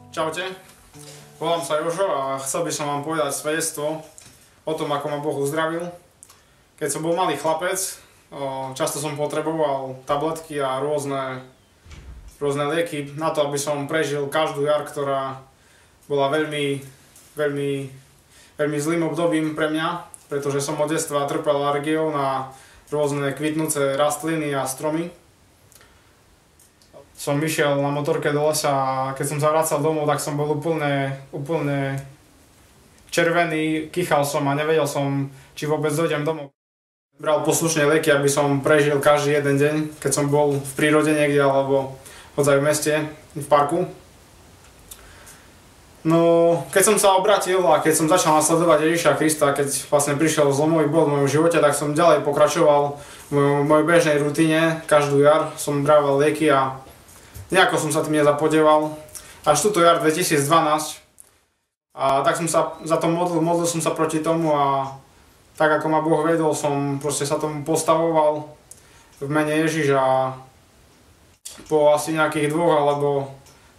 Čaute, volám sa Jožo a chcel by som vám povedať svedectvo o tom, ako ma Boh uzdravil. Keď som bol malý chlapec, často som potreboval tabletky a rôzne lieky na to, aby som prežil každú jar, ktorá bola veľmi zlým obdobím pre mňa, pretože som od detstva trpel alergiou na rôzne kvitnúce rastliny a stromy. Som išiel na motorke do lesa a keď som sa vracal domov, tak som bol úplne červený, kýchal som a nevedel som, či vôbec dojdem domov. Bral poslušne lieky, aby som prežil každý jeden deň, keď som bol v prírode niekde alebo hodzaj v meste, v parku. No, keď som sa obratil a keď som začal nasledovať Ježiša Krista, keď vlastne prišiel zlomový bod v mojom živote, tak som ďalej pokračoval v mojej bežnej rutine. Každú jar som brával lieky a nejako som sa tým nezapodieval. Až túto jar 2012. A tak som sa za to modlil som sa proti tomu a tak ako ma Boh vedol, som proste sa tomu postavoval v mene Ježiš a po asi nejakých 2 alebo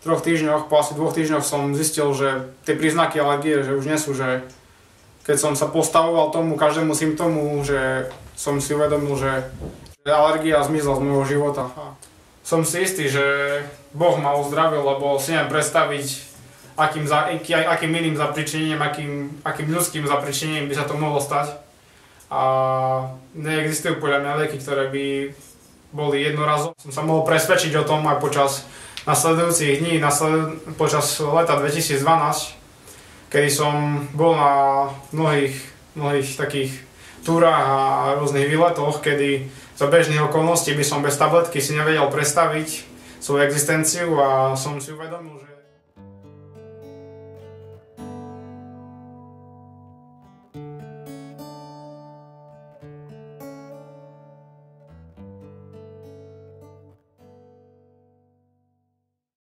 3 týždňoch, po asi 2 týždňoch som zistil, že tie príznaky alergie, že už nie sú, že keď som sa postavoval tomu každému symptómu, že som si uvedomil, že alergia zmizla z môjho života. Som si istý, že Boh ma uzdravil, lebo si neviem predstaviť, akým iným zapričinením, akým ľudským zapričinením by sa to mohlo stať. A neexistujú podľa mňa lieky, ktoré by boli jednorazové. Som sa mohol presvedčiť o tom aj počas nasledujúcich dní, počas leta 2012, kedy som bol na mnohých takých túrach a rôznych výletoch, kedy za bežných okolností by som bez tabletky si nevedel predstaviť svoju existenciu a som si uvedomil, že